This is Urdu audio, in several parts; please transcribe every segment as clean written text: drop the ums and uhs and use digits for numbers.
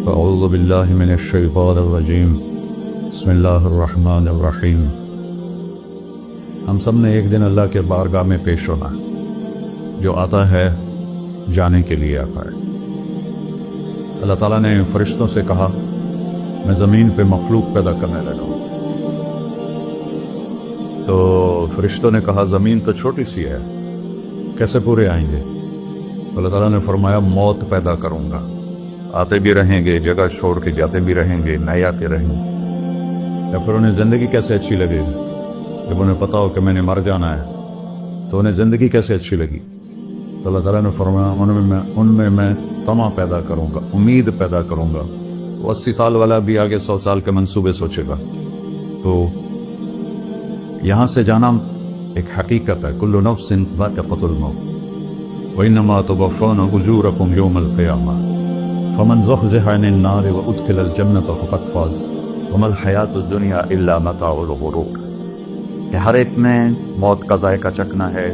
اعوذ باللہ من الشیطان الرجیم بسم اللہ الرحمن الرحیم۔ ہم سب نے ایک دن اللہ کے بارگاہ میں پیش ہونا ہے، جو آتا ہے جانے کے لیے آتا ہے۔ اللہ تعالیٰ نے فرشتوں سے کہا میں زمین پہ مخلوق پیدا کرنے لگا ہوں، تو فرشتوں نے کہا زمین تو چھوٹی سی ہے، کیسے پورے آئیں گے؟ اللہ تعالیٰ نے فرمایا موت پیدا کروں گا، آتے بھی رہیں گے، جگہ چھوڑ کے جاتے بھی رہیں گے، نئے آتے رہیں گے۔ یا پھر انہیں زندگی کیسے اچھی لگے گی؟ جب انہیں پتا ہو کہ میں نے مر جانا ہے تو انہیں زندگی کیسے اچھی لگی؟ تو اللہ تعالیٰ نے فرمایا ان میں میں طمع پیدا کروں گا، امید پیدا کروں گا۔ وہ 80 سال والا بھی آگے 100 سال کے منصوبے سوچے گا۔ تو یہاں سے جانا ایک حقیقت ہے، کل نفس ذائقۃ الموت وانما توفون اجورکم یوم القیامہ فمن زحزح عن النار وادخل الجنة فقد فاز وما الحیاۃ الدنیا الا متاع الغرور۔ کہ ہر ایک نے موت کا ذائقہ چکھنا ہے۔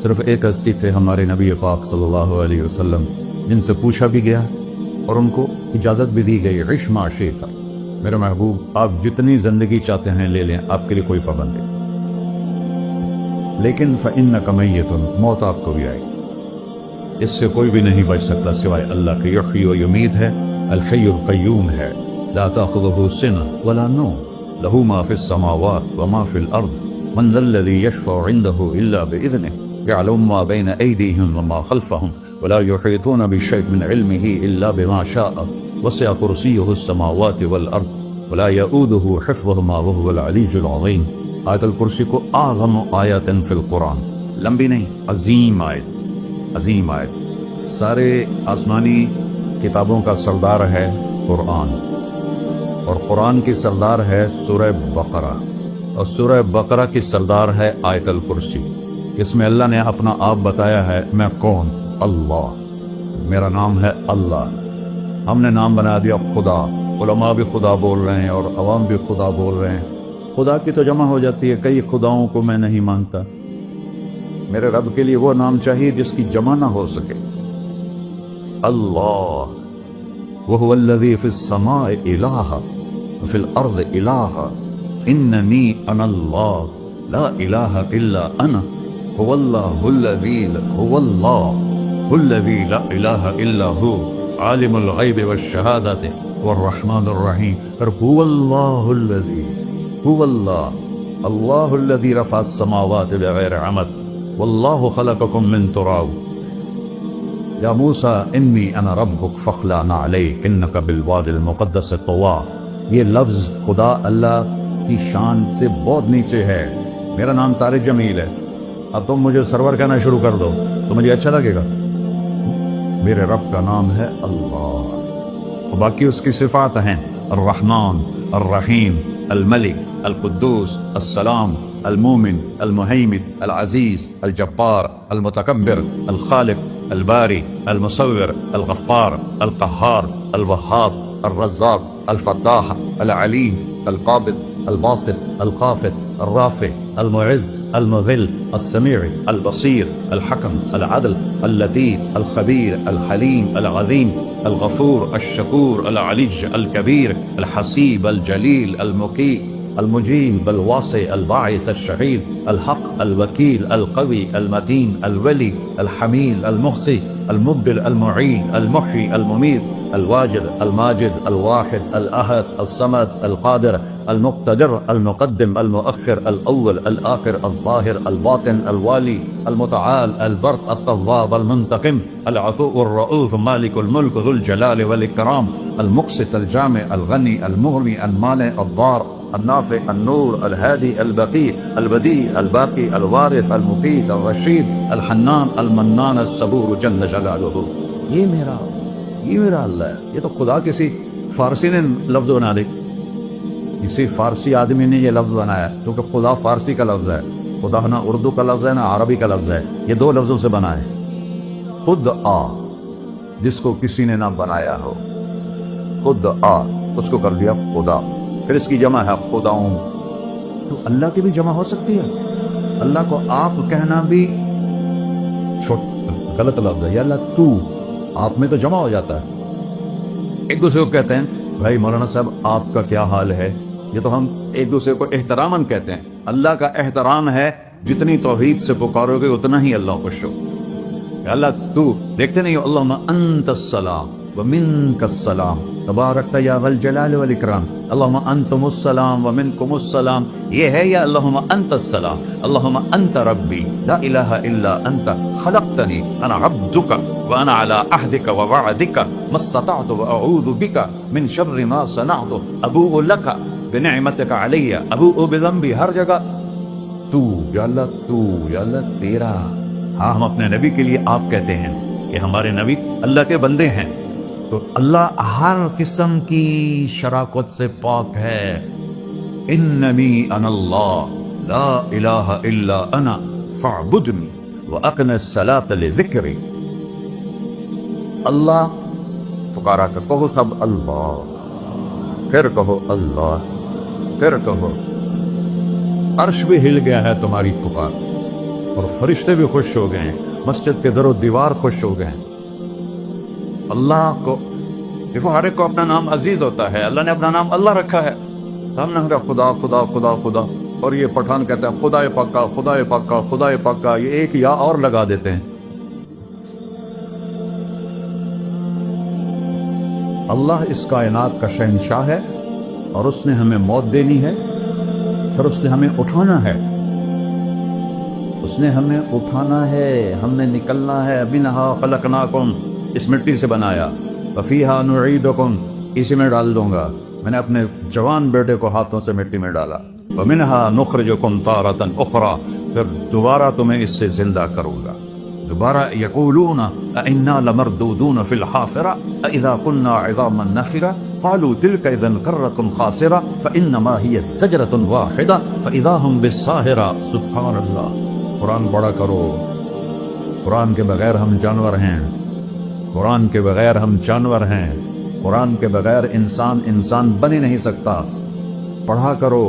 صرف ایک ہستی تھے ہمارے نبی پاک صلی اللہ علیہ وسلم، جن سے پوچھا بھی گیا اور ان کو اجازت بھی دی گئی، عش ما شئت، میرے محبوب آپ جتنی زندگی چاہتے ہیں لے لیں، آپ کے لیے کوئی پابندی، لیکن فإنک میت، موت آپ کو بھی آئے گی، اس سے کوئی بھی نہیں بچ سکتا سوائے اللہ کے۔ یحیی و یمیت ہے، الحی القیوم ہے، لا تأخذہ سنہ ولا نوم، لہ ما فی السماوات وما فی الارض، من ذا الذی یشفع عنده الا بإذنہ، يعلم ما بين أيديهم وما خلفهم ولا يحيطون بشيء من علمه إلا بما شاء وسع كرسيه السماوات والأرض ولا يؤوده حفظهما وهو العلي العظيم۔ آیت الکرسی کو اعظم آیت فی القرآن، لمبی نہیں، عظیم آیت، عظیم آیت۔ سارے آسمانی کتابوں کا سردار ہے قرآن، اور قرآن کی سردار ہے سورہ بقرہ، اور سورہ بقرہ کی سردار ہے آیت الکرسی۔ اس میں اللہ نے اپنا آپ بتایا ہے، میں کون؟ اللہ، میرا نام ہے اللہ۔ ہم نے نام بنا دیا خدا، علماء بھی خدا بول رہے ہیں اور عوام بھی خدا بول رہے ہیں۔ خدا کی تو جمع ہو جاتی ہے، کئی خداؤں کو میں نہیں مانتا۔ میرے رب کے لیے وہ نام چاہیے جس کی جمع نہ ہو سکے۔ اللہ، وہو الذی فی السماء الہ وفی الارض الہ، اننی انا اللہ لا الہ الا انا، هو الله الذي لا إله إلا هو عالم الغيب والشهادة والرحمن الرحيم۔ هو الله الذي رفع السماوات بغير عمد والله خلقكم من تراب۔ يا موسى إني أنا ربك فاخلع عليك إنك بالواد المقدس طوى۔ یہ لفظ خدا اللہ کی شان سے بہت نیچے ہے۔ میرا نام طارق جمیل ہے، اب تم مجھے سرور کہنا شروع کر دو تو مجھے اچھا لگے گا؟ میرے رب کا نام ہے اللہ، اور باقی اس کی صفات ہیں الرحمن، الرحیم، الملک، القدوس، السلام، المومن، المہیمن، العزیز، الجبار، المتکبر، الخالق، الباری، المصور، الغفار، القہار، الوہاب، الرزاق، الفتاح، العلیم، القابض، الباسط، الخافض، الرافع، المعز، المذل، السميع، البصير، الحكم، العدل، اللطيف، الخبير، الحليم، العظيم، الغفور، الشكور، العلي الكبير، الحسيب، الجليل، المقيت، المجيب، الواسع، الباعث، الشهيد، الحق، الوكيل، القوي، المتين، الولي، الحميد، المحصي، المبدل، المعين، المحيي، المميت، الواجد، الماجد، الواحد، الأحد، الصمد، القادر، المقتدر، المقدم، المؤخر، الأول، الآخر، الظاهر، الباطن، الوالي، المتعال، البر، التواب، المنتقم، العفو، الرؤوف، مالك الملك، ذو الجلال والإكرام، المقسط، الجامع، الغني، المغني، المانع، الضار، النافع، النور، الهادي، البقي، البديع، الباقي، الوارث، المقيت، الرشيد، الحنان، المنان، الصبور جل جلالہ۔ یہ میرا اللہ ہے۔ یہ تو خدا کسی فارسی نے لفظ بنا دی، کسی فارسی آدمی نے یہ لفظ بنایا، کیونکہ خدا فارسی کا لفظ ہے، خدا نہ اردو کا لفظ ہے نہ عربی کا لفظ ہے، یہ دو لفظوں سے بنا ہے۔ خود آ، جس کو کسی نے نہ بنایا ہو، خود آ، اس کو کر دیا خدا، پھر اس کی جمع ہے خداؤں۔ تو اللہ کی بھی جمع ہو سکتی ہے؟ اللہ کو آپ کہنا بھی غلط لفظ ہے، یا اللہ تو، آپ میں تو جمع ہو جاتا ہے، ایک دوسرے کو کہتے ہیں بھائی مولانا صاحب آپ کا کیا حال ہے، یہ تو ہم ایک دوسرے کو احتراماً کہتے ہیں. اللہ کا احترام ہے جتنی توحید سے پکارو گے اتنا ہی اللہ خوش ہو. اللہ تو دیکھتے نہیں ہو اللہم انت السلام ومنک السلام تبارکت یا ذا الجلال والاکرام، اللہم انتم السلام ومنکم السلام، یہ ہے یا اللہم انت السلام، اللہم انت ربی لا الہ الا انت خلقتنی انا عبدک وانا علی عہدک ووعدک ما استطعت واعوذ بک من شر ما صنعت ابوء لک بنعمتک علی ابوء بذنبی. ہر جگہ تو یا اللہ، تو یا اللہ تیرا. ہاں ہم اپنے نبی کے لیے آپ کہتے ہیں کہ ہمارے نبی اللہ کے بندے ہیں، تو اللہ ہر قسم کی شراکت سے پاک ہے. اننی انا اللہ لا الہ الا انا فاعبدنی واقم الصلاۃ لذکری. اللہ پکارا کر کہو سب اللہ، پھر کہو اللہ، پھر کہو. عرش بھی ہل گیا ہے تمہاری پکار، اور فرشتے بھی خوش ہو گئے ہیں، مسجد کے در و دیوار خوش ہو گئے ہیں. اللہ کو دیکھو، ہر ایک کو اپنا نام عزیز ہوتا ہے. اللہ نے اپنا نام اللہ رکھا ہے. ہم نے کہا خدا خدا خدا خدا، اور یہ پٹھان کہتا ہے خدا پاکا خدا پاکا خدا پاکا، یہ ایک یا اور لگا دیتے ہیں. اللہ اس کائنات کا شہنشاہ ہے، اور اس نے ہمیں موت دینی ہے، پھر اس نے ہمیں اٹھانا ہے. اس نے ہمیں اٹھانا ہے، ہم نے نکلنا ہے. منہا خلقناکم، اس مٹی سے بنایا. وفیہا نعیدکم، اسی میں ڈال دوں گا. میں نے اپنے جوان بیٹے کو ہاتھوں سے مٹی میں ڈالا. ومنہا نخرجکم تارۃ اخری، پھر دوبارہ تمہیں اس سے زندہ کروں گا. دوبارہ یقولون انا لمردودون فی الحافرہ اذا كنا عظاما نخرہ قالوا تلك اذا کرۃ خاسرہ فانما هي زجرۃ واحدہ فاذا هم بالساہرہ. سبحان اللہ. قرآن پڑھا کرو. قرآن کے بغیر ہم جانور ہیں، قرآن کے بغیر ہم جانور ہیں، قرآن کے بغیر انسان بن ہی نہیں سکتا. پڑھا کرو.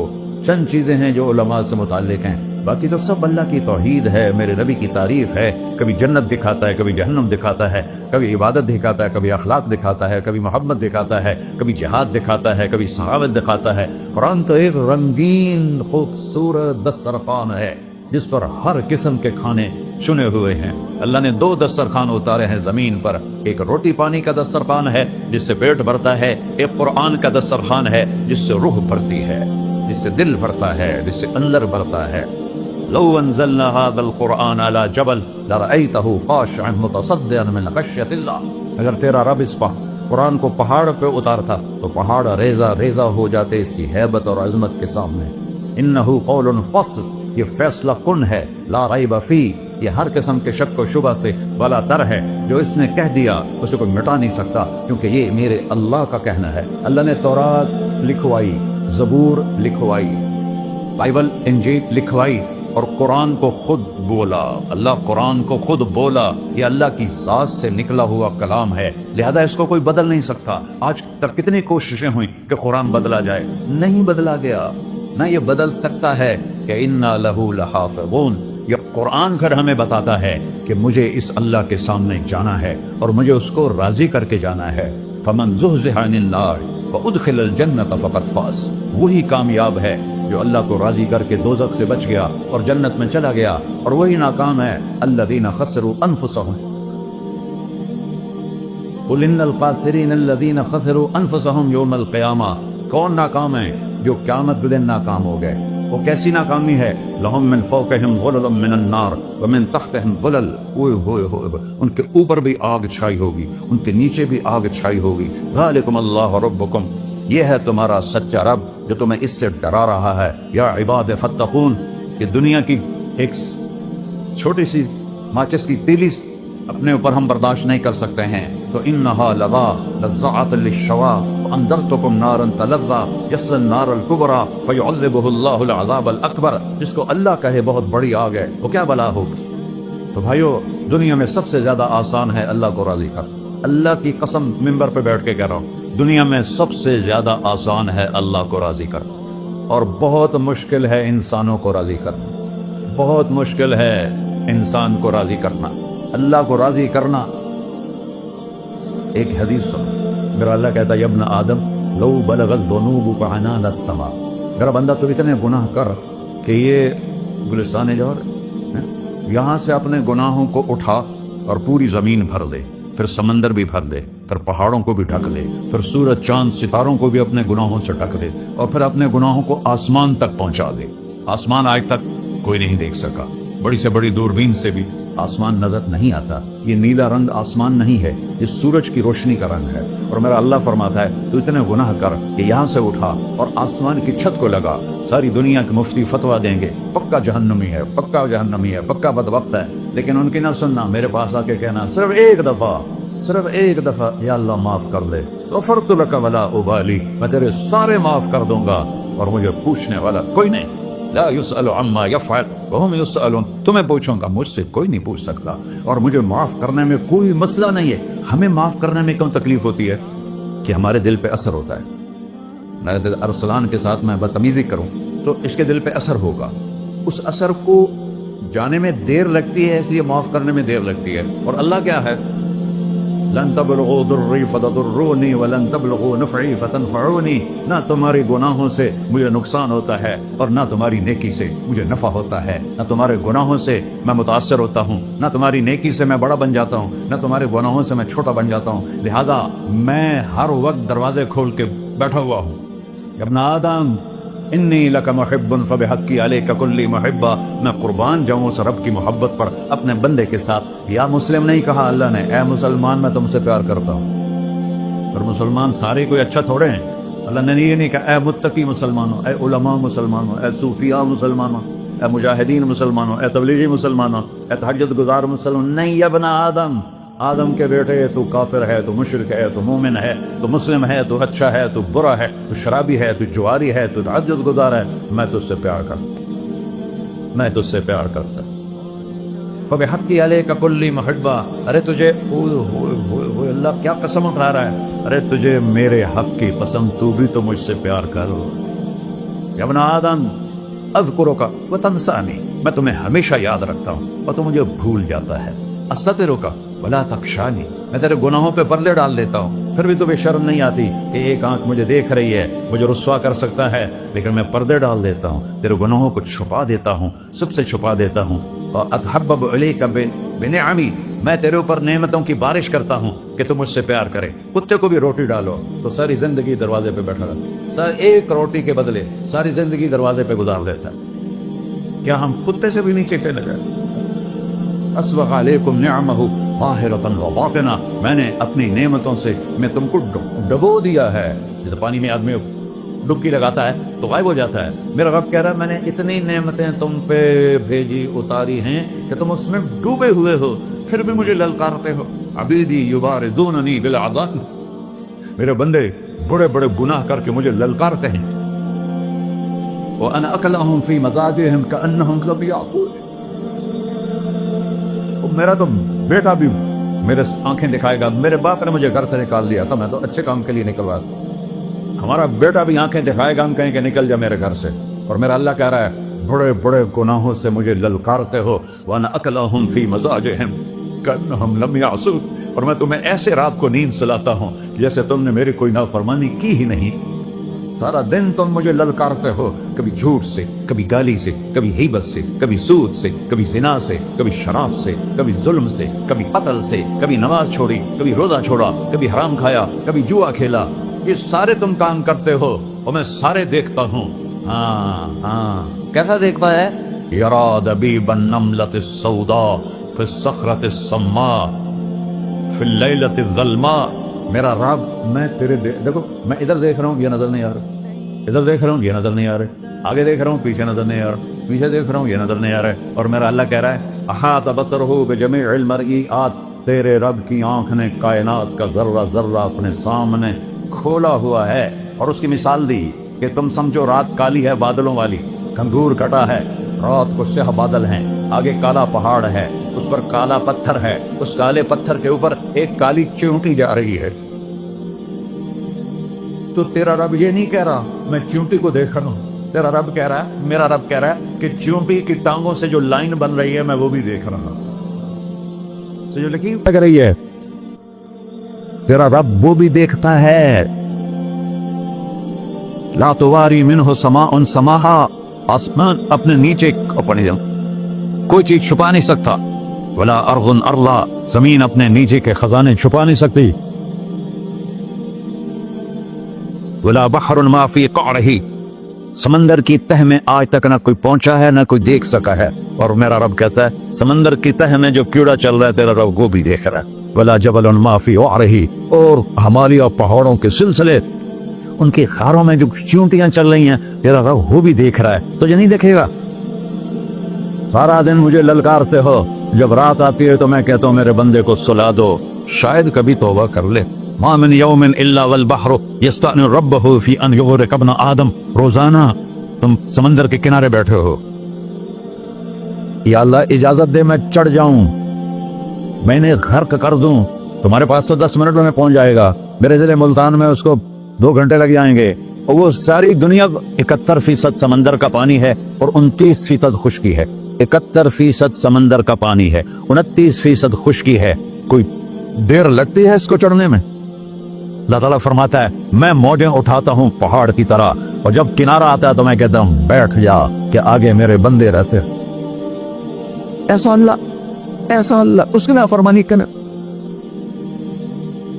چند چیزیں ہیں جو علماء سے متعلق ہیں، باقی تو سب اللہ کی توحید ہے، میرے نبی کی تعریف ہے. کبھی جنت دکھاتا ہے، کبھی جہنم دکھاتا ہے، کبھی عبادت دکھاتا ہے، کبھی اخلاق دکھاتا ہے، کبھی محبت دکھاتا ہے، کبھی جہاد دکھاتا ہے، کبھی سخاوت دکھاتا ہے. قرآن تو ایک رنگین خوبصورت دسترخوان ہے جس پر ہر قسم کے کھانے چنے ہوئے ہیں. اللہ نے 2 دسترخوان اتارے ہیں زمین پر. ایک روٹی پانی کا دسترخوان ہے جس سے پیٹ بھرتا ہے، ایک قرآن کا دسترخوان ہے جس سے روح بھرتی ہے، جس سے دل بھرتا ہے، جس سے اندر بھرتا ہے. لو انزلنا هذا القرآن على جبل لرأيته خاشعا متصدعا من خشية اللہ. اگر تیرا رب اس قرآن کو پہاڑ پہ اتارتا تو پہاڑ ریزہ ریزہ ہو جاتے اس کی ہیبت اور عظمت کے سامنے. انه قول فصل، یہ فیصلہ کن ہے. لا ریب فیہ، یہ ہر قسم کے شک و شبہ سے بلا تر ہے. جو اس نے کہہ دیا اسے کوئی مٹا نہیں سکتا، کیونکہ یہ میرے اللہ کا کہنا ہے. اللہ نے تورات لکھوائی، زبور لکھوائی، بائبل انجیل لکھوائی، اور قرآن کو خود بولا. اللہ قرآن کو خود بولا. یہ اللہ کی ذات سے نکلا ہوا کلام ہے، لہذا اس کو کوئی بدل نہیں سکتا. آج تک کتنی کوششیں ہوئیں کہ قرآن بدلا جائے، نہیں بدلا گیا. نہ یہ بدل سکتا ہے کہ انا لہو لحافظون. یہ قرآن گھر ہمیں بتاتا ہے کہ مجھے اس اللہ کے سامنے جانا ہے اور مجھے اس کو راضی کر کے جانا ہے. فمن زحزح عن النار وادخل الجنۃ فقد فاز. وہی کامیاب ہے جو اللہ کو راضی کر کے دوزخ سے بچ گیا اور جنت میں چلا گیا، اور وہی ناکام ہے الذین خسروا انفسهم. قل ان الخاسرین الذین خسروا انفسهم یوم القیامہ. کون ناکام ہے؟ جو قیامت کے دن ناکام ہو گئے. وہ کیسی ناکامی ہے؟ لہم من فوقہم ظلل من النار ومن تحتہم ظلل. ان کے اوپر بھی آگ چھائی ہوگی، ان کے نیچے بھی آگ چھائی ہوگی. ذالکم اللہ ربکم، یہ ہے تمہارا سچا رب جو تمہیں اس سے ڈرا رہا ہے. یا عباد فتقون، یہ دنیا کی ایک چھوٹی سی ماچس کی تیلی اپنے اوپر ہم برداشت نہیں کر سکتے ہیں. تو انہا لظا لذعۃ للشوا وانذرتکم نارا تلظا یصلی النار الکبری فیعذبہ اللہ العذاب الاکبر. جس کو اللہ کہے بہت بڑی آگ ہے، وہ کیا بلا ہوگی. تو بھائیو، دنیا میں سب سے زیادہ آسان ہے اللہ کو راضی کر. اللہ کی قسم ممبر پہ بیٹھ کے کہہ رہا ہوں، دنیا میں سب سے زیادہ آسان ہے اللہ کو راضی کرنا، اور بہت مشکل ہے انسانوں کو راضی کرنا. بہت مشکل ہے انسان کو راضی کرنا. اللہ کو راضی کرنا. ایک حدیث سنو، میرا اللہ کہتا ہے ابن آدم لو بلغت ذنوبک عنان السما، میرا بندہ تو اتنے گناہ کر کہ یہ گلستان جوہر یہاں سے اپنے گناہوں کو اٹھا اور پوری زمین بھر دے، پھر سمندر بھی بھر دے، پھر پہاڑوں کو بھی ڈھک لے، پھر سورج چاند ستاروں کو بھی اپنے گناہوں سے ڈھک دے، اور پھر اپنے گناہوں کو آسمان تک پہنچا دے۔ آسمان آج تک کوئی نہیں دیکھ سکا، بڑی سے بڑی دوربین سے بھی آسمان نظر نہیں آتا۔ یہ نیلا رنگ آسمان نہیں ہے، یہ سورج کی روشنی کا رنگ ہے۔ اور میرا اللہ فرماتا ہے تو اتنے گناہ کر کہ یہاں سے اٹھا اور آسمان کی چھت کو لگا، ساری دنیا کے مفتی فتویٰ دیں گے پکا جہنمی ہے، پکا جہنمی ہے، پکا بدبخت ہے، لیکن ان کی نہ سننا، میرے پاس آ کے کہنا صرف ایک دفعہ یا اللہ معاف کر دے، غفرت لک ولا ابالی، میں تیرے سارے معاف کر دوں گا اور مجھے پوچھنے والا کوئی نہیں۔ لا يسأل عما يفعل وهم يسألون، تمہیں پوچھوں گا، مجھ سے کوئی نہیں پوچھ سکتا، اور مجھے معاف کرنے میں کوئی مسئلہ نہیں ہے۔ ہمیں معاف کرنے میں کیوں تکلیف ہوتی ہے؟ کہ ہمارے دل پہ اثر ہوتا ہے۔ میرے دل ارسلان کے ساتھ میں بدتمیزی کروں تو اس کے دل پہ اثر ہوگا، اس اثر کو جانے میں دیر لگتی ہے، اس لیے معاف کرنے میں دیر لگتی ہے۔ اور اللہ کیا ہے؟ لن تبلغوا ضرری فتضرونی ولن تبلغوا نفعی فتنفعونی، نہ تمہارے گناہوں سے مجھے نقصان ہوتا ہے اور نہ تمہاری نیکی سے مجھے نفع ہوتا ہے۔ نہ تمہارے گناہوں سے میں متاثر ہوتا ہوں، نہ تمہاری نیکی سے میں بڑا بن جاتا ہوں، نہ تمہارے گناہوں سے میں چھوٹا بن جاتا ہوں، لہذا میں ہر وقت دروازے کھول کے بیٹھا ہوا ہوں۔ ابن آدم انی لک محب فبحقی علیک کلی محبہ، میں قربان جاؤں اس رب کی محبت پر اپنے بندے کے ساتھ۔ یا مسلم نہیں کہا اللہ نے، اے مسلمان میں تم سے پیار کرتا ہوں۔ اور مسلمان سارے کوئی اچھا تھوڑے ہیں، اللہ نے یہ نہیں کہا اے متقی مسلمانوں، اے علماء مسلمانوں، اے صوفیاء مسلمانوں، اے مجاہدین مسلمانوں، اے تبلیغی مسلمانوں، اے تہجد گزار مسلمان، نہیں ابن آدم، آدم کے بیٹے، تو کافر ہے، تو مشرک ہے، تو مومن ہے، تو مسلم ہے، تو اچھا ہے، تو برا ہے، تو شرابی ہے، تو جواری ہے، تو تہجد گزار ہے، میں تجھ سے پیار کرتا فبحقی علیک کلی محبہ۔ ارے تجھے اللہ کیا قسم اٹھا رہا ہے؟ ارے تجھے میرے حق کی قسم، تو بھی تو مجھ سے پیار کر۔ یا ابن آدم اذکرک وتنسانی، میں تمہیں ہمیشہ یاد رکھتا ہوں اور تو مجھے بھول جاتا ہے۔ استترک ولا تخشانی، میں تیرے گناہوں پہ پردے ڈال دیتا ہوں، پھر بھی تمہیں شرم نہیں آتی کہ ایک آنکھ مجھے دیکھ رہی ہے، مجھے رسوا کر سکتا ہے، لیکن میں پردے ڈال دیتا ہوں، تیرے گناہوں کو چھپا دیتا ہوں، سب سے چھپا دیتا ہوں۔ اور اتحبب الیک بنعمی، میں تیرے اوپر نعمتوں کی بارش کرتا ہوں کہ تم مجھ سے پیار کرے۔ کتے کو بھی روٹی ڈالو تو ساری زندگی دروازے پہ بیٹھا رہتا، ایک روٹی کے بدلے ساری زندگی دروازے پہ گزار دیتا۔ کیا ہم کتے سے بھی نیچے چلے گئے؟ اسبغ علیکم نعمہ ظاہرۃ و باطنہ، میں نے اپنی نعمتوں سے میں تم کو ڈبو دیا ہے۔ جیسے پانی میں آدمی ڈبکی لگاتا ہے تو غائب ہو جاتا ہے، میرا رب کہہ رہا ہے میں نے اتنی نعمتیں تم پہ بھیجی، اتاری ہیں کہ تم اس میں ڈوبے ہوئے ہو، پھر بھی مجھے للکارتے ہو۔ عبیدی یبارزوننی بالعذاب، میرے بندے بڑے بڑے گناہ کر کے مجھے للکارتے ہیں۔ وَأَنَا أَكْلَهُمْ فِي مَضَاجِعِهِمْ كَأَنَّهُمْ لَمْ يَعْقُلُونَ، میرا تو بیٹا بھی میرے آنکھیں دکھائے گا، میرے باپ نے مجھے گھر سے نکال دیا تھا، میں تو اچھے کام کے لیے نکلوا تھا، ہمارا بیٹا بھی آنکھیں دکھائے گا، ہم کہیں کہ نکل جا میرے گھر سے۔ اور میرا اللہ کہہ رہا ہے بڑے بڑے گناہوں سے مجھے للکارتے ہو۔ وَأَنَا أَكْلَهُمْ فِي مَضَاجِعِهِمْ كَأَنَّهُمْ لَمْ يَعْصُونَ، اور میں تمہیں ایسے رات کو نیند سلاتا ہوں جیسے تم نے میری کوئی نافرمانی کی ہی نہیں۔ سارا دن تم مجھے للکارتے ہو، کبھی جھوٹ سے، کبھی گالی سے، کبھی غیبت سے، کبھی سود سے، کبھی زنا سے، کبھی شراب سے، کبھی ظلم سے، کبھی قتل سے، کبھی نماز چھوڑی، کبھی روزہ چھوڑا، کبھی حرام کھایا، کبھی جوا کھیلا۔ یہ سارے تم کام کرتے ہو اور میں سارے دیکھتا ہوں۔ ہاں کیسا دیکھتا ہے؟ یرا دبیب النملۃ السوداء فی الصخرۃ الصماء فی اللیلۃ الظلماء، میرا رب میں تیرے دیکھو، میں ادھر دیکھ رہا ہوں یہ نظر نہیں آ رہا، ادھر دیکھ رہا ہوں یہ نظر نہیں آ رہا، آگے دیکھ رہا ہوں پیچھے نظر نہیں آ رہا، پیچھے دیکھ رہا ہوں یہ نظر نہیں آ رہا ہے۔ اور میرا اللہ کہہ رہا ہے احاط بصرہ بجمیع المرئیات، تیرے رب کی آنکھ نے کائنات کا ذرہ ذرہ اپنے سامنے کھولا ہوا ہے۔ اور اس کی مثال دی کہ تم سمجھو رات کالی ہے بادلوں والی، گھنگور کٹا ہے، رات کو سیاہ بادل ہیں، آگے کالا پہاڑ ہے، اس پر کالا پتھر ہے، اس کالے پتھر کے اوپر ایک کالی چیونٹی جا رہی ہے۔ تو تیرا رب یہ نہیں کہہ رہا میں چیونٹی کو دیکھ رہا ہوں، تیرا رب کہہ رہا ہے، میرا رب کہہ رہا ہے کہ چیونٹی کی ٹانگوں سے جو لائن بن رہی ہے میں وہ بھی دیکھ رہا ہوں، سے جو لکیر لگ رہی ہے تیرا رب وہ بھی دیکھتا ہے. لا تواری منہ سماء سماہا، آسمان اپنے نیچے کوئی چیز چھپا نہیں سکتا. ولا ارض ارضا، زمین اپنے نیچے کے خزانے چھپا نہیں سکتی. ولا بحر ما فی قعرہ، سمندر کی تہ میں آج تک نہ کوئی پہنچا ہے نہ کوئی دیکھ سکا ہے. اور میرا رب کہتا ہے سمندر کی تہ میں جو کیڑا چل رہا ہے تیرا رب وہ بھی دیکھ رہا ہے. ولا جبل ما فی وعرہ، اور ہمالیہ پہاڑوں کے سلسلے، ان کی خاروں میں جو چونٹیاں چل رہی ہیں تیرا رب وہ بھی دیکھ رہا ہے. تجھے نہیں دیکھے گا؟ سارا دن مجھے للکارتے ہو، جب رات آتی ہے تو میں کہتا ہوں میرے بندے کو سلا دو، شاید کبھی توبہ کر لے. ما من یوم الا والبحر یستأذن ربہ فی ان یغرق ابن آدم. روزانہ تم سمندر کے کنارے بیٹھے ہو، یا اللہ اجازت دے میں چڑھ جاؤں، میں نے غرق کر دوں. تمہارے پاس تو 10 منٹ میں پہنچ جائے گا، میرے ضلع ملتان میں اس کو 2 گھنٹے لگ جائیں گے. اور وہ ساری دنیا 71% سمندر کا پانی ہے اور 29% خشکی ہے. 71% سمندر کا پانی ہے، 29% خشکی ہے. کوئی دیر لگتی ہے اس کو چڑھنے میں؟ اللہ تعالیٰ فرماتا ہے میں موجیں اٹھاتا ہوں پہاڑ کی طرح، اور جب کنارہ آتا ہے تو میں کہتا ہوں بیٹھ جا کہ آگے میرے بندے رہتے. ایسا اللہ اس کی نافرمانی کرنا.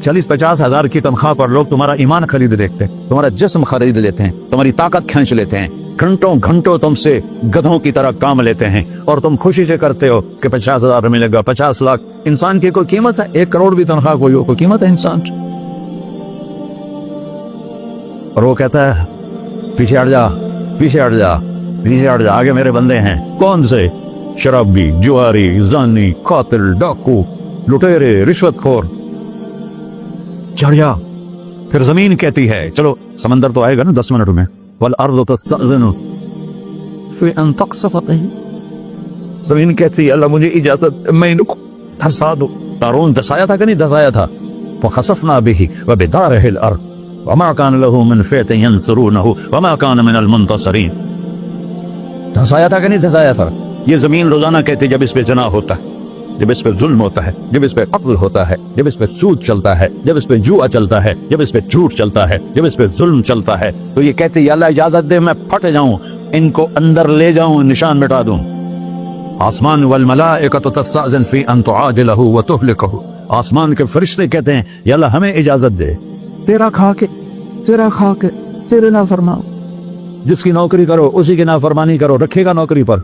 40-50 ہزار کی تنخواہ پر لوگ تمہارا ایمان خرید لیتے ہیں، تمہارا جسم خرید لیتے ہیں، تمہاری طاقت کھینچ لیتے ہیں، گھنٹوں گھنٹوں تم سے گدھوں کی طرح کام لیتے ہیں، اور تم خوشی سے کرتے ہو کہ 50,000 ملے گا، 50 لاکھ. انسان کی کوئی قیمت ہے؟ 1 کروڑ بھی تنخواہ کوئی قیمت ہے انسان؟ اور وہ کہتا ہے پیچھے ہٹ جا، پیچھے ہٹ جا، پیچھے ہٹ جا، آگے میرے بندے ہیں. کون سے؟ شرابی، جواری، زانی، قاتل، ڈاکو، لٹیرے، رشوت خور. چڑھ جا. پھر زمین کہتی ہے چلو سمندر تو آئے گا نا 10 منٹ میں. والارض تستأذن فی ان تقصف بہ، زمین کہتی ہے اللہ مجھے اجازت، میں ان کو دھسا دو. قارون دھسایا تھا کہ نہیں دھسایا تھا؟ فخسفنا بہ وبدارہ الارض وما كان له من فئة ينصرونه وما كان من المنتصرين. دھسایا تھا کہ نہیں دھسایا تھا؟ یہ زمین روزانہ کہتی جب اس پہ جناح ہوتا ہے، جب اس پہ ظلم ہوتا ہے، جب اس پہ قتل ہوتا ہے، جب اس پہ سود چلتا ہے، جب اس پہ جوا چلتا ہے، جب اس پہ جھوٹ چلتا ہے، جب اس پہ ظلم چلتا ہے، تو یہ کہتے یا اللہ اجازت دے میں پھٹ جاؤں، ان کو اندر لے جاؤں، نشان مٹا دوں. آسمان والملائکۃ تستأذن فی ان تعاجلہ وتہلکہ، آسمان کے فرشتے کہتے ہیں یا اللہ ہمیں اجازت دے تیرا کھا کے تیرے نافرمان، جس کی نوکری کرو اسی کی نافرمانی کرو، رکھے گا نوکری پر.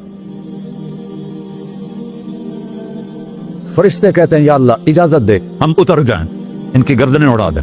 فرشتے کہتے ہیں یا اللہ اجازت دے ہم اتر جائیں، ان کی گردنیں اڑا دیں.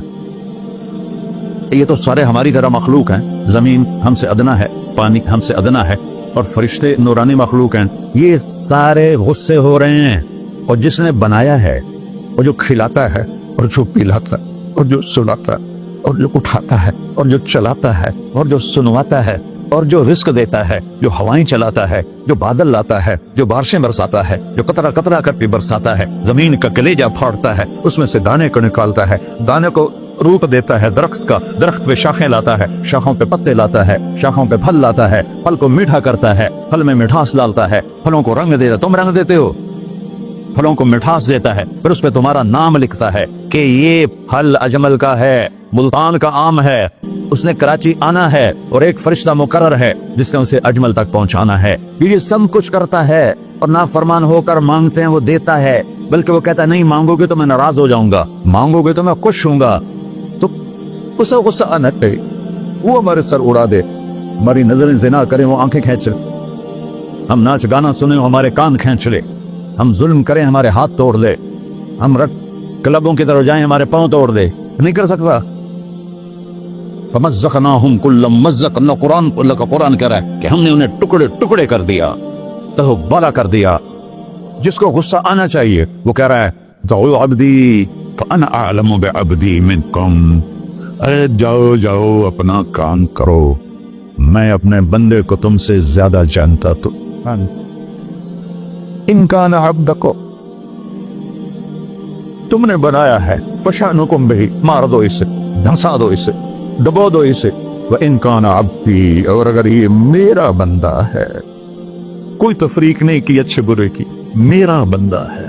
یہ تو سارے ہماری طرح مخلوق ہیں، زمین ہم سے ادنا ہے، پانی ہم سے ادنا ہے، اور فرشتے نورانی مخلوق ہیں. یہ سارے غصے ہو رہے ہیں، اور جس نے بنایا ہے، اور جو کھلاتا ہے، اور جو پلاتا ہے، اور جو سلاتا ہے، اور جو اٹھاتا ہے، اور جو چلاتا ہے، اور جو سنواتا ہے، اور جو رزق دیتا ہے، جو ہوائیں چلاتا ہے، جو بادل لاتا ہے، جو بارشیں برساتا ہے، جو قطرہ قطرہ کر کے برساتا ہے، زمین کا کلیجہ پھاڑتا ہے، اس میں سے دانے کو نکالتا ہے، دانے کو روپ دیتا ہے درخت کا، درخت پہ شاخیں لاتا ہے، شاخوں پہ پتے لاتا ہے، شاخوں پہ پھل لاتا ہے، پھل کو میٹھا کرتا ہے، پھل میں مٹھاس ڈالتا ہے، پھلوں کو رنگ دیتا ہے. تم رنگ دیتے ہو، پھلوں کو مٹھاس دیتا ہے، پھر اس پہ تمہارا نام لکھتا ہے کہ یہ پھل اجمل کا ہے، ملتان کا آم ہے، اس نے کراچی آنا ہے، اور ایک فرشتہ مقرر ہے جس نے اسے اجمل تک پہنچانا ہے. یہ سب کچھ کرتا ہے، اور نافرمان ہو کر مانگتے ہیں وہ دیتا ہے، بلکہ وہ کہتا ہے نہیں مانگو گے تو میں ناراض ہو جاؤں گا، مانگو گے تو میں خوش ہوں گا. تو اسے غصہ آنا چاہیے، وہ ہمارے سر اڑا دے، ہماری نظریں زنا کریں وہ آنکھیں کھینچ لے، ہم ناچ گانا سنیں ہمارے کان کھینچ لے، ہم ظلم کریں ہمارے ہاتھ توڑ لے، ہم کلبوں کی طرف جائیں ہمارے پاؤں توڑ دے. نہیں کر سکتا. فمزقناہم کل ممزق، اللہ کا قرآن کہہ رہا ہے کہ ہم نے انہیں ٹکڑے ٹکڑے کر دیا، تہو بالا کر دیا. جس کو غصہ آنا چاہیے وہ کہہ رہا ہے دعو عبدی فانا اعلم بعبدی منکم، ارے جاؤ جاؤ اپنا کام کرو، میں اپنے بندے کو تم سے زیادہ جانتا. تو ان کان عبدکو، تم نے بنایا ہے، فشانکم بہی، مار دو اسے، دھنسا دو اسے، ڈبو دو اسے. وَإِن كَانَ عَبْدِي، اور اگر یہ میرا بندہ ہے، کوئی تفریق نہیں کی اچھے برے کی، میرا بندہ ہے،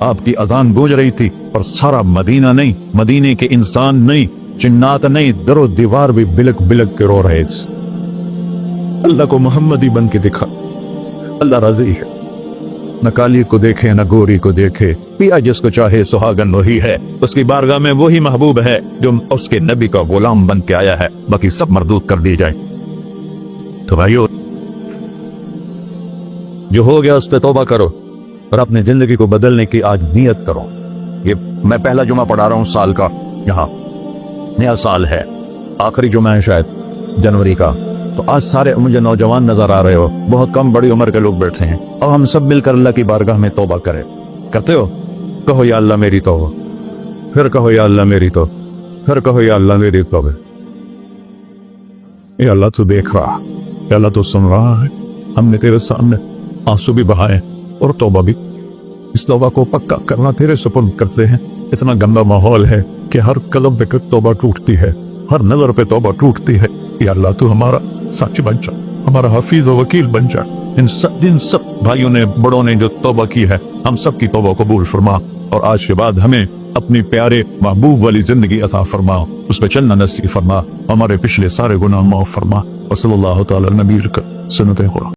آپ کی اذان گونج رہی تھی اور سارا مدینہ نہیں، مدینے کے انسان نہیں، جنات نہیں، در و دیوار بھی بلک بلک کے رو رہے تھے۔ اللہ کو محمدی بن کے دکھا، اللہ راضی ہے۔ نہ کالی کو دیکھے نہ گوری کو دیکھے، پیا جس کو چاہے سہاگن وہی ہے، اس کی بارگاہ میں وہی محبوب ہے جو اس کے نبی کا غلام بن کے آیا ہے، باقی سب مردود کر دی جائے۔ تو بھائیو، جو ہو گیا اس پہ توبہ کرو اور اپنی زندگی کو بدلنے کی آج نیت کرو۔ یہ میں پہلا جمعہ پڑھا رہا ہوں سال کا، یہاں نیا سال ہے، آخری جمعہ ہے شاید جنوری کا، تو آج سارے مجھے نوجوان نظر آ رہے ہو، بہت کم بڑی عمر کے لوگ بیٹھے ہیں، اور ہم سب مل کر اللہ کی بارگاہ میں توبہ کریں۔ کرتے ہو؟ کہو یا اللہ میری توبہ، پھر کہو یا اللہ میری توبہ، پھر کہو یا اللہ میری توبہ۔ اے اللہ تو دیکھ رہا، اے اللہ تو سن رہا ہے، ہم نے تیرے سامنے آنسو بھی بہائے اور توبہ بھی، اس توبہ کو پکا کرنا تیرے سپرد کرتے ہیں۔ اتنا گندا ماحول ہے کہ ہر قدم پہ توبہ ٹوٹتی ہے، ہر نظر پہ توبہ ٹوٹتی ہے۔ یا اللہ تو ہمارا سچ بن جا، ہمارا حفیظ و وکیل بن جا۔ جن سب بھائیوں نے بڑوں نے جو توبہ کی ہے، ہم سب کی توبہ قبول فرما، اور آج کے بعد ہمیں اپنی پیارے محبوب والی زندگی عطا فرما، اس پہ چلنا نصیب فرما، ہمارے پچھلے سارے گناہ معاف فرما۔ وصلی اللہ تعالی نبی سنت خدا۔